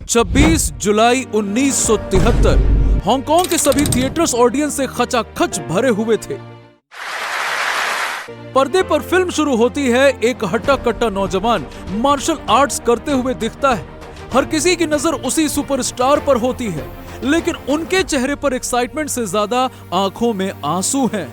26 जुलाई 1973 Hong Kong के सभी theatres audience से खचाखच भरे हुए थे। पर्दे पर फिल्म शुरू होती है। एक हट्टा कट्टा नौजवान मार्शल आर्ट्स करते हुए दिखता है। हर किसी की नजर उसी सुपरस्टार पर होती है, लेकिन उनके चेहरे पर एक्साइटमेंट से ज्यादा आंखों में आंसू हैं।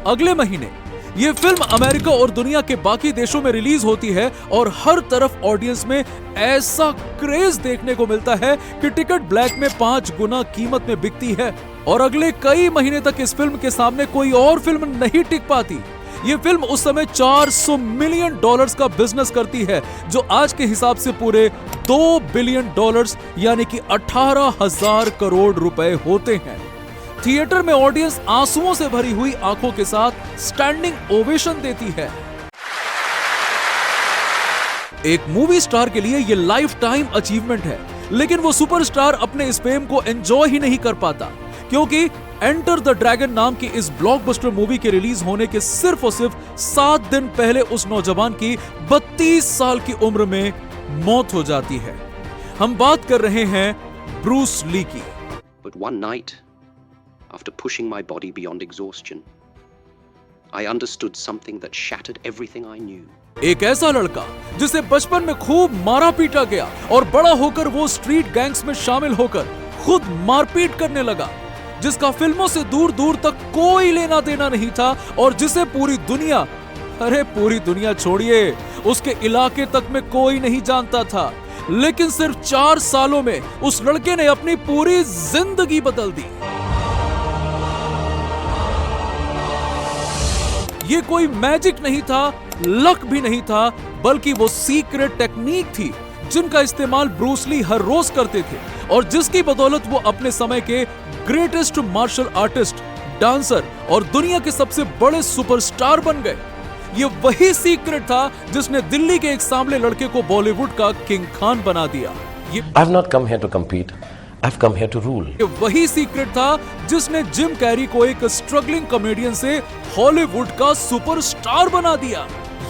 अगले महीने ये फिल्म अमेरिका और दुनिया के बाकी देशों में रिलीज होती है और हर तरफ ऑडियंस में ऐसा क्रेज देखने को मिलता है कि टिकट ब्लैक में 5 गुना कीमत में बिकती है और अगले कई महीने तक इस फिल्म के सामने कोई और फिल्म नहीं टिक पाती। ये फिल्म उस समय $400 मिलियन का बिजनेस करती है, जो आज के हिसाब से पूरे $2 बिलियन यानी कि 18,000 करोड़ रुपए होते हैं। थिएटर में ऑडियंस आंसुओं से भरी हुई आंखों के साथ स्टैंडिंग ओवेशन देती है। एक मूवी स्टार के लिए ये लाइफ टाइम अचीवमेंट है, लेकिन वो सुपरस्टार अपने इस फेम को एंजॉय ही नहीं कर पाता, क्योंकि एंटर द ड्रैगन नाम की इस ब्लॉकबस्टर मूवी के रिलीज होने के सिर्फ और सिर्फ 7 दिन पहले उस नौजवान की 32 साल की उम्र में मौत हो जाती है। हम बात कर रहे हैं ब्रूस ली की। But one night, after pushing my body beyond exhaustion, I understood something that shattered everything I knew. एक ऐसा लड़का जिसे बचपन में खूब मारा पीटा गया और बड़ा होकर वो स्ट्रीट गैंग्स में शामिल होकर खुद मारपीट करने लगा, जिसका फिल्मों से दूर दूर तक कोई लेना देना नहीं था और जिसे पूरी दुनिया, अरे पूरी दुनिया छोड़िए, उसके इलाके तक में कोई नहीं जानता था। लेकिन सिर्फ 4 सालों में उस लड़के ने अपनी पूरी जिंदगी बदल दी। ये कोई मैजिक नहीं था, लक भी नहीं था, बल्कि वो सीक्रेट टेक्निक थी जिनका इस्तेमाल ब्रूस ली हर रोज करते थे और जिसकी बदौलत वो अपने समय के ग्रेटेस्ट मार्शल आर्टिस्ट, डांसर और दुनिया के सबसे बड़े सुपरस्टार बन गए। ये वही सीक्रेट था जिसने दिल्ली के एक सांवले लड़के को बॉलीवुड का किंग खान बना दिया। I've not come here to compete. I've come here to rule. ये वही सीक्रेट था जिसने जिम कैरी को एक स्ट्रगलिंग कॉमेडियन से हॉलीवुड का सुपरस्टार बना दिया।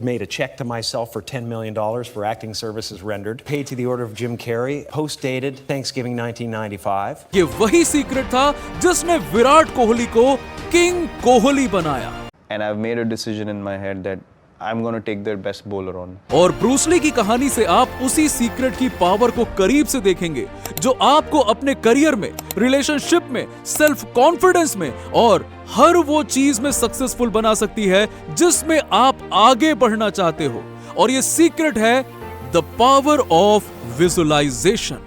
Made a check to myself for $10 million for acting services rendered. Paid to the order of Jim Carrey. Post-dated Thanksgiving 1995. ये वही सीक्रेट था जिसने विराट कोहली को किंग कोहली बनाया। And I've made a decision in my head that I'm going to take their best bowler on. और Bruce Lee की कहानी से आप उसी सीक्रेट की पावर को करीब से देखेंगे, जो आपको अपने करियर में, रिलेशनशिप में, सेल्फ कॉन्फिडेंस में और हर वो चीज में सक्सेसफुल बना सकती है जिसमें आप आगे बढ़ना चाहते हो। और ये सीक्रेट है द पावर ऑफ विजुअलाइजेशन।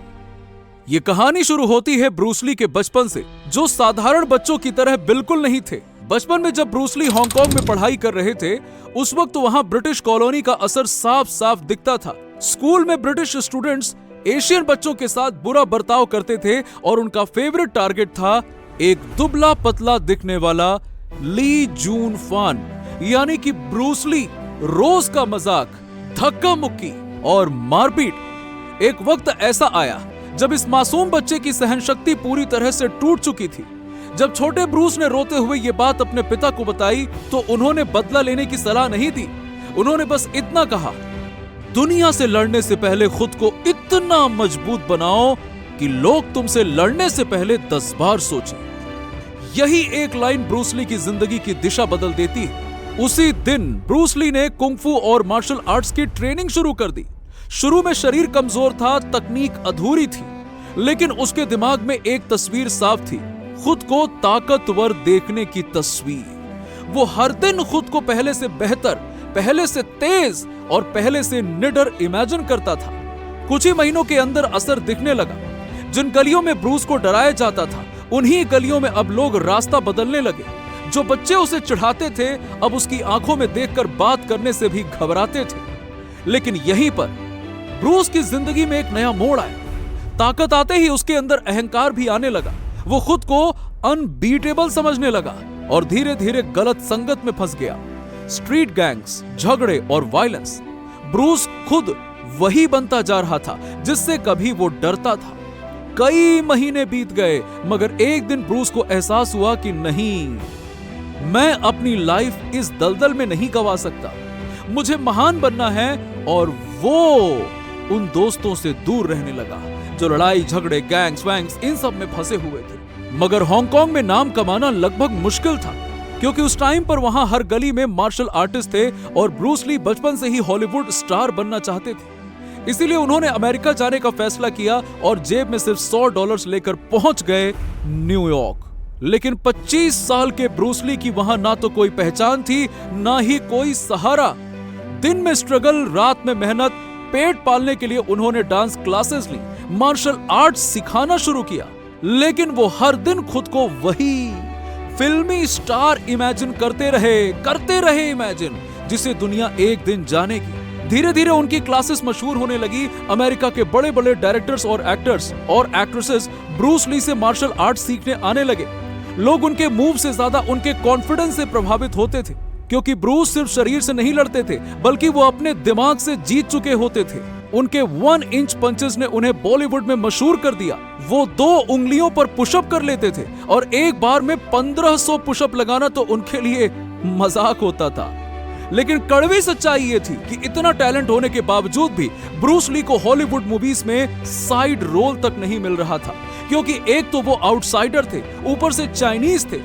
ये कहानी शुरू होती है ब्रूस ली के बचपन से, जो साधारण बच्चों की तरह बिल्कुल नहीं थे। बचपन में जब ब्रूस ली हांगकांग में पढ़ाई कर रहे थे, उस वक्त वहां ब्रिटिश कॉलोनी का असर साफ साफ दिखता था। स्कूल में ब्रिटिश स्टूडेंट्स एशियन बच्चों के साथ बुरा बर्ताव करते थे और उनका फेवरेट टारगेट था एक दुबला पतला दिखने वाला ली जून फान, यानी कि ब्रूस ली। रोज का मजाक, धक्का मुक्की और मारपीट। एक वक्त ऐसा आया जब इस मासूम बच्चे की सहनशक्ति पूरी तरह से टूट चुकी थी। जब छोटे ब्रूस ने रोते हुए ये बात अपने पिता को बताई तो उन्होंने बदला लेने की सलाह नहीं दी। उन्होंने बस इतना कहा, दुनिया से लड़ने से पहले खुद को इतना मजबूत बनाओ कि लोग तुमसे लड़ने से पहले 10 बार सोचें। यही एक लाइन ब्रूस ली की जिंदगी की दिशा बदल देती है। उसी दिन ब्रूस ली ने कुंग-फू और मार्शल आर्ट्स की ट्रेनिंग शुरू कर दी। शुरू में शरीर कमजोर था, तकनीक अधूरी थी, लेकिन उसके दिमाग में एक तस्वीर साफ थी, खुद को ताकतवर देखने की तस्वीर। वो हर दिन खुद को पहले से बेहतर, पहले से तेज और पहले से निडर इमेजिन करता था। कुछ ही महीनों के अंदर असर दिखने लगा। जिन गलियों में ब्रूस को डराया जाता था, उन्हीं गलियों में अब लोग रास्ता बदलने लगे। जो बच्चे उसे चिढ़ाते थे, अब उसकी आंखों में देखकर बात करने से भी घबराते थे। लेकिन यहीं पर ब्रूस की जिंदगी में एक नया मोड़ आया। ताकत आते ही उसके अंदर अहंकार भी आने लगा। वो खुद को अनबीटेबल समझने लगा और धीरे धीरे गलत संगत में फंस गया। स्ट्रीट गैंग्स, झगड़े और वायलेंस। ब्रूस खुद वही बनता जा रहा था जिससे कभी वो डरता था। कई महीने बीत गए, मगर एक दिन ब्रूस को एहसास हुआ कि नहीं, मैं अपनी लाइफ इस दलदल में नहीं गवा सकता। मुझे महान बनना है और वो उन दोस्तों से दूर रहने लगा जो लड़ाई झगड़े गैंग्स वैंग्स इन सब में फंसे हुए थे। मगर हांगकांग में नाम कमाना लगभग मुश्किल था, क्योंकि उस टाइम पर वहां हर गली में मार्शल आर्टिस्ट थे और ब्रूस ली बचपन से ही हॉलीवुड स्टार बनना चाहते थे। इसीलिए उन्होंने अमेरिका जाने का फैसला किया और जेब में सिर्फ $100 लेकर पहुंच गए न्यूयॉर्क। लेकिन 25 साल के ब्रूस ली की वहां ना तो कोई पहचान थी, ना ही कोई सहारा। दिन में स्ट्रगल, रात में मेहनत, पेट पालने के लिए उन्होंने डांस क्लासेस ली, मार्शल आर्ट्स सिखाना शुरू किया। लेकिन वो हर दिन खुद को वही फिल्मी स्टार इमेजिन करते रहे इमेजिन, जिसे दुनिया एक दिन जानेगी। धीरे धीरे उनकी क्लासेस मशहूर होने लगी। अमेरिका के बड़े बड़े डायरेक्टर्स और एक्टर्स और एक्ट्रेसेस ब्रूस ली से मार्शल आर्ट सीखने आने लगे। लोग उनके मूव से ज्यादा उनके कॉन्फिडेंस से प्रभावित होते थे, क्योंकि ब्रूस सिर्फ शरीर से नहीं लड़ते थे, बल्कि वो अपने दिमाग से जीत चुके होते थे। उनके 1 इंच पंचेस ने उन्हें बॉलीवुड में मशहूर कर दिया। वो 2 उंगलियों पर पुशअप कर लेते थे और एक बार में 1500 पुशअप लगाना तो उनके लिए मजाक होता था। लेकिन कड़वी सच्चाई ये थी कि इतना टैलेंट होने के बावजूद भी ब्रूस ली को हॉलीवुड मूवीज में साइड रोल तक नहीं मिल रहा था, क्योंकि एक तो वो आउटसाइडर थे, ऊपर से चाइनीज थे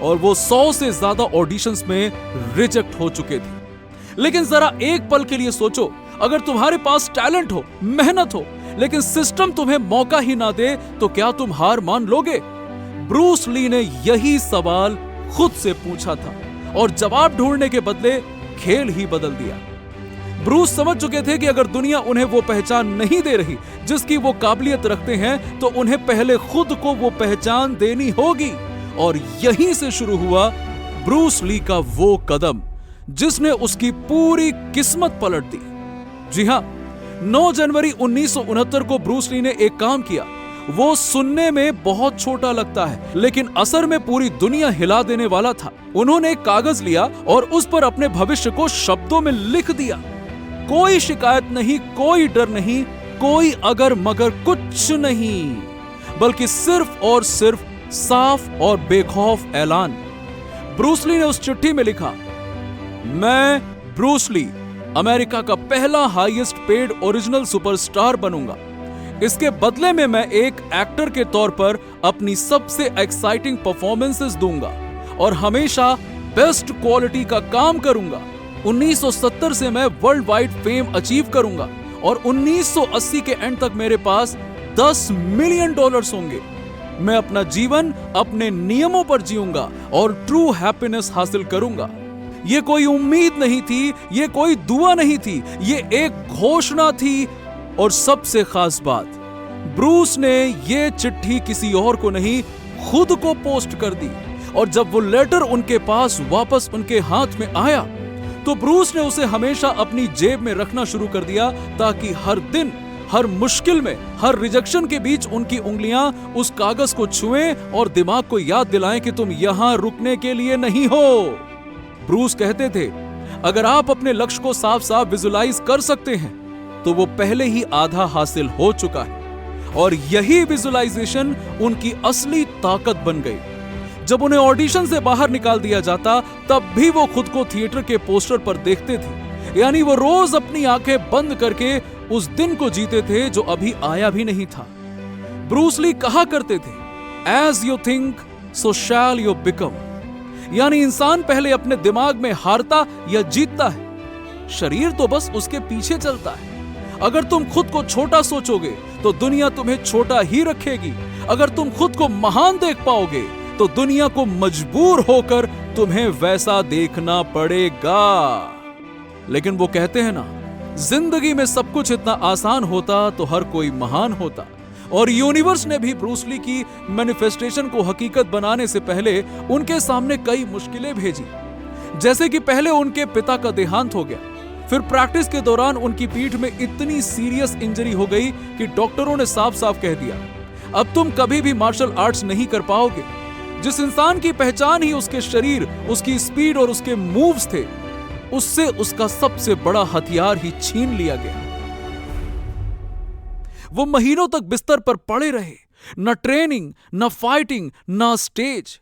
और वो 100 से ज्यादा ऑडिशंस में रिजेक्ट हो चुके थे। लेकिन जरा एक पल के लिए सोचो, अगर तुम्हारे पास टैलेंट हो, मेहनत हो, लेकिन सिस्टम तुम्हें मौका ही ना दे, तो क्या तुम हार मान लोगे? ब्रूस ली ने यही सवाल खुद से पूछा था और जवाब ढूंढने के बदले खेल ही बदल दिया। ब्रूस समझ चुके थे कि अगर दुनिया उन्हें वो पहचान नहीं दे रही जिसकी वो काबिलियत रखते हैं, तो उन्हें पहले खुद को वो पहचान देनी होगी। और यहीं से शुरू हुआ ब्रूस ली का वो कदम जिसने उसकी पूरी किस्मत पलट दी। जी हां, 9 जनवरी 1969 को ब्रूस ली ने एक काम किया। वो सुनने में बहुत छोटा लगता है, लेकिन असर में पूरी दुनिया हिला देने वाला था। उन्होंने एक कागज लिया और उस पर अपने भविष्य को शब्दों में लिख दिया। कोई शिकायत नहीं, कोई डर नहीं, कोई अगर मगर कुछ नहीं, बल्कि सिर्फ और सिर्फ साफ और बेखौफ ऐलान। ब्रूस ली ने उस चिट्ठी में लिखा, मैं ब्रूस ली अमेरिका का पहला हाईएस्ट पेड ओरिजिनल सुपरस्टार बनूंगा। इसके बदले में मैं एक एक्टर के तौर पर अपनी सबसे एक्साइटिंग परफॉर्मेंसेस दूंगा और हमेशा बेस्ट क्वालिटी का काम करूंगा। 1970 से मैं वर्ल्ड वाइड फेम अचीव करूंगा और 1980 के एंड तक मेरे पास $10 मिलियन होंगे। मैं अपना जीवन अपने नियमों पर जीऊंगा और ट्रू हैप्पीनेस हासिल करूंगा। ये कोई उम्मीद नहीं थी, ये कोई दुआ नहीं थी, ये एक घोषणा थी। और सबसे खास बात, ब्रूस ने ये चिट्ठी किसी और को नहीं, खुद को पोस्ट कर दी। और जब वो लेटर उनके पास वापस उनके हाथ में आया, तो ब्रूस ने उसे हमेशा अपनी जेब में रखना शुरू कर दिया, ताकि हर दिन, हर मुश्किल में, हर रिजेक्शन के बीच उनकी उंगलियां उस कागज को छुएं और दिमाग को याद दिलाएं कि तुम यहां रुकने के लिए नहीं हो। ब्रूस कहते थे, अगर आप अपने लक्ष्य को साफ साफ विजुलाइज कर सकते हैं, तो वो पहले ही आधा हासिल हो चुका है। और यही विजुलाइजेशन उनकी असली ताकत बन गई। जब उन्हें ऑडिशन से बाहर निकाल दिया जाता, तब भी वो खुद को थिएटर के पोस्टर पर देखते थे। यानी वो रोज अपनी आंखें बंद करके उस दिन को जीते थे जो अभी आया भी नहीं था। ब्रूस ली कहा करते थे, as you think so shall you become. यानी इंसान पहले अपने दिमाग में हारता या जीतता है, शरीर तो बस उसके पीछे चलता है। अगर तुम खुद को छोटा सोचोगे तो दुनिया तुम्हें छोटा ही रखेगी। अगर तुम खुद को महान देख पाओगे तो दुनिया को मजबूर होकर तुम्हें वैसा देखना पड़ेगा। लेकिन वो कहते हैं ना, जिंदगी में सब कुछ इतना आसान होता तो हर कोई महान होता। और यूनिवर्स ने भी ब्रूस ली की मैनिफेस्टेशन को हकीकत बनाने से पहले उनके सामने कई मुश्किलें भेजी। जैसे कि पहले उनके पिता का देहांत हो गया, फिर प्रैक्टिस के दौरान उनकी पीठ में इतनी सीरियस इंजरी हो गई कि डॉक्टरों ने साफ साफ कह दिया, अब तुम कभी भी मार्शल आर्ट्स नहीं कर पाओगे। जिस इंसान की पहचान ही उसके शरीर, उसकी स्पीड और उसके मूव्स थे, उससे उसका सबसे बड़ा हथियार ही छीन लिया गया। वो महीनों तक बिस्तर पर पड़े रहे, न ट्रेनिंग, न फाइटिंग, न स्टेज।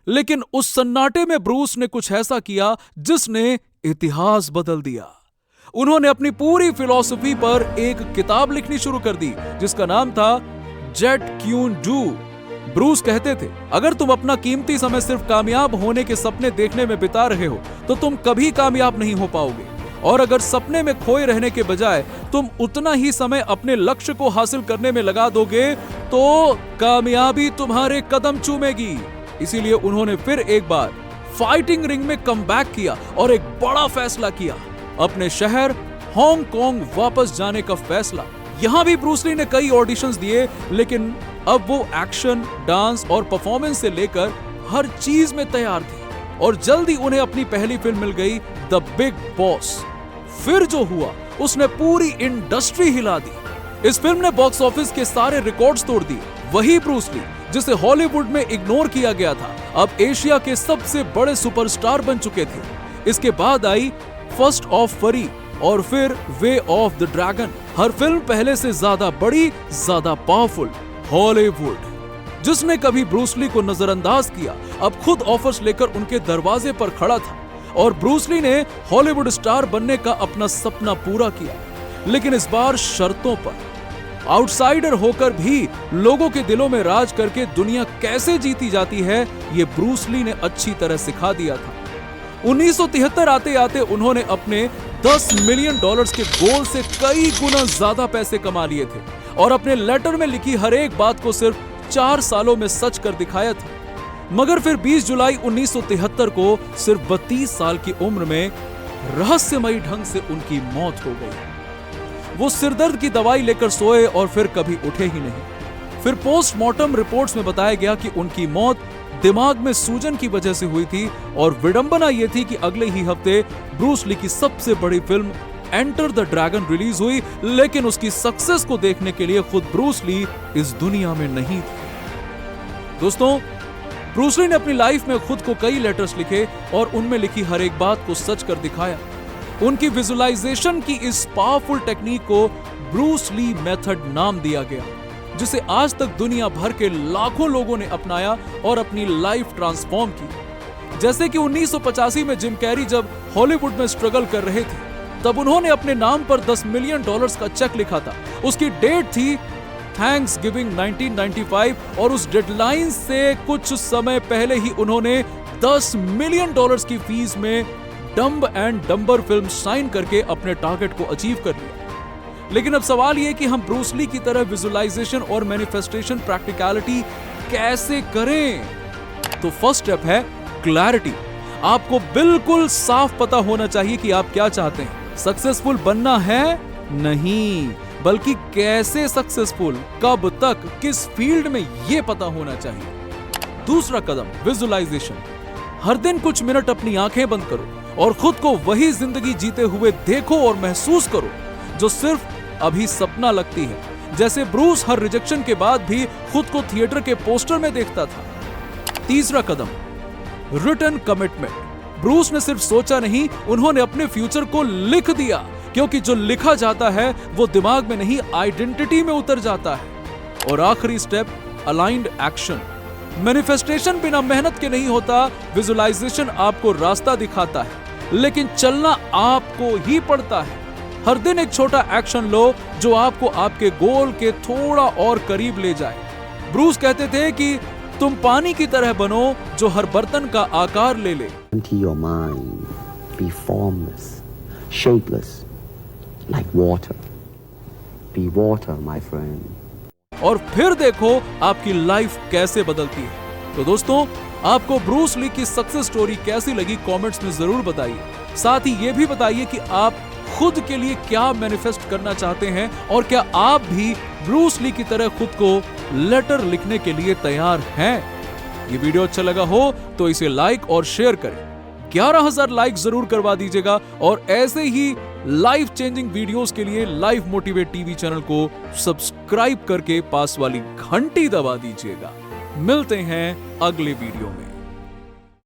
लेकिन उस सन्नाटे में ब्रूस ने कुछ ऐसा किया जिसने इतिहास बदल दिया। उन्होंने अपनी पूरी फिलॉसफी पर एक किताब लिखनी शुरू कर दी जिसका नाम था जेट क्यून डू। ब्रूस कहते थे, अगर तुम अपना कीमती समय सिर्फ कामयाब होने के सपने देखने में बिता रहे हो तो तुम कभी कामयाब नहीं हो पाओगे, और अगर सपने में खोए रहने के बजाय तुम उतना ही समय अपने लक्ष्य को हासिल करने में लगा दोगे तो कामयाबी तुम्हारे कदम चूमेगी। इसीलिए उन्होंने फिर एक बार फाइटिंग रिंग में कमबैक किया और एक बड़ा फैसला किया, अपने शहर हांगकांग वापस जाने का फैसला। यहां भी ब्रूस ली ने कई ऑडिशंस दिए, लेकिन अब वो एक्शन, डांस और परफॉर्मेंस से लेकर हर चीज में तैयार थे और जल्दी उन्हें अपनी पहली फिल्म मिल गई, द बिग बॉस। फिर जो हुआ उसने पूरी इंडस्ट्री हिला दी। इस फिल्म ने बॉक्स ऑफिस के सारे रिकॉर्ड्स तोड़ दिए। वही ब्रूस ली जिसे हॉलीवुड में इग्नोर किया गया था, अब एशिया के सबसे बड़े सुपरस्टार बन चुके थे। इसके बाद आई फर्स्ट ऑफ फरी और फिर way of the dragon. Her film पहले से ज्यादा बड़ी, ज्यादा पावरफुल। हॉलीवुड जिसने कभी ब्रूस ली को नजरअंदाज किया, अब खुद ऑफर्स लेकर उनके दरवाजे पर खड़ा था और ब्रूस ली ने हॉलीवुड स्टार बनने का अपना सपना पूरा किया, लेकिन इस बार शर्तों पर। आउटसाइडर होकर भी लोगों के दिलों में राज करके दुनिया कैसे जीती जाती है, ये ब्रूस ली ने अच्छी तरह सिखा दिया था। 1973 आते आते उन्होंने अपने $10 मिलियन के गोल से कई गुना ज्यादा पैसे कमा लिए थे और अपने लेटर में लिखी हर एक बात को सिर्फ 4 सालों में सच कर दिखाया था। मगर फिर 20 जुलाई 1973 को सिर्फ 32 साल की उम्र में रहस्यमयी ढंग से उनकी मौत हो गई। वो सिरदर्द की दवाई लेकर सोए और फिर कभी उठे ही नहीं। फिर पोस्टमार्टम रिपोर्ट्स में बताया गया कि उनकी मौत दिमाग में सूजन की वजह से हुई थी और विडंबना यह थी कि अगले ही हफ्ते ब्रूस ली की सबसे बड़ी film enter the dragon release हुई, लेकिन उसकी सक्सेस को देखने के लिए खुद ब्रूस ली इस दुनिया में नहीं थे। दोस्तों, ब्रूस ली ने अपनी लाइफ में खुद को कई लेटर्स लिखे और उनमें लिखी हर एक बात को सच कर दिखाया। उनकी विजुअलाइजेशन की इस पावरफुल टेक्निक को ब्रूस ली मेथड नाम दिया गया, जिसे आज तक दुनिया भर के लाखों लोगों ने अपनाया और अपनी लाइफ ट्रांसफॉर्म की। जैसे कि 1985 में जिम कैरी जब हॉलीवुड में स्ट्रगल कर रहे थे, तब उन्होंने अपने नाम पर $10 मिलियन का चेक लिखा था। उसकी डेट थी थैंक्सगिविंग 1995 और उस डेडलाइन से कुछ समय पहले ही उन्होंने $10 मिलियन की फीस में Dumb and Dumber film sign करके अपने टारगेट को अचीव कर लिया। लेकिन अब सवाल यह कि हम ब्रूस ली की तरह विजुअलाइजेशन और मैनिफेस्टेशन प्रैक्टिकलिटी कैसे करें? तो फर्स्ट स्टेप है क्लैरिटी। आपको बिल्कुल साफ पता होना चाहिए कि आप क्या चाहते हैं। सक्सेसफुल बनना है नहीं, बल्कि कैसे सक्सेसफुल, कब तक, किस फील्ड में, यह पता होना चाहिए। दूसरा कदम विजुअलाइजेशन। हर दिन कुछ मिनट अपनी आंखें बंद करो और खुद को वही जिंदगी जीते हुए देखो और महसूस करो जो सिर्फ अभी सपना लगती है। जैसे ब्रूस हर रिजेक्शन के बाद भी खुद को थिएटर के पोस्टर में देखता था। तीसरा कदम रिटन कमिटमेंट। ब्रूस ने सिर्फ सोचा नहीं, उन्होंने अपने फ्यूचर को लिख दिया, क्योंकि जो लिखा जाता है वो दिमाग में नहीं, आइडेंटिटी में उतर जाता है। और आखिरी स्टेप अलाइंड एक्शन। मैनिफेस्टेशन बिना मेहनत के नहीं होता। विजुअलाइजेशन आपको रास्ता दिखाता है, लेकिन चलना आपको ही पड़ता है। हर दिन एक छोटा एक्शन लो जो आपको आपके गोल के थोड़ा और करीब ले जाए। ब्रूस कहते थे कि तुम पानी की तरह बनो जो हर बर्तन का आकार ले ले। Empty your mind, be formless, shapeless, like water. Be water, my friend. और फिर देखो आपकी लाइफ कैसे बदलती है। तो दोस्तों, आपको ब्रूस ली की सक्सेस स्टोरी कैसी लगी कमेंट्स में जरूर बताइए। साथ ही ये भी बताइए कि आप खुद के लिए क्या मैनिफेस्ट करना चाहते हैं और क्या आप भी ब्रूस ली की तरह खुद को लेटर लिखने के लिए तैयार हैं। ये वीडियो अच्छा लगा हो तो इसे लाइक और शेयर करें। 11,000 लाइक जरूर करवा दीजिएगा और ऐसे ही लाइफ चेंजिंग वीडियोस के लिए लाइफ मोटिवेट टीवी चैनल को सब्सक्राइब करके पास वाली घंटी दबा दीजिएगा। मिलते हैं अगले वीडियो में।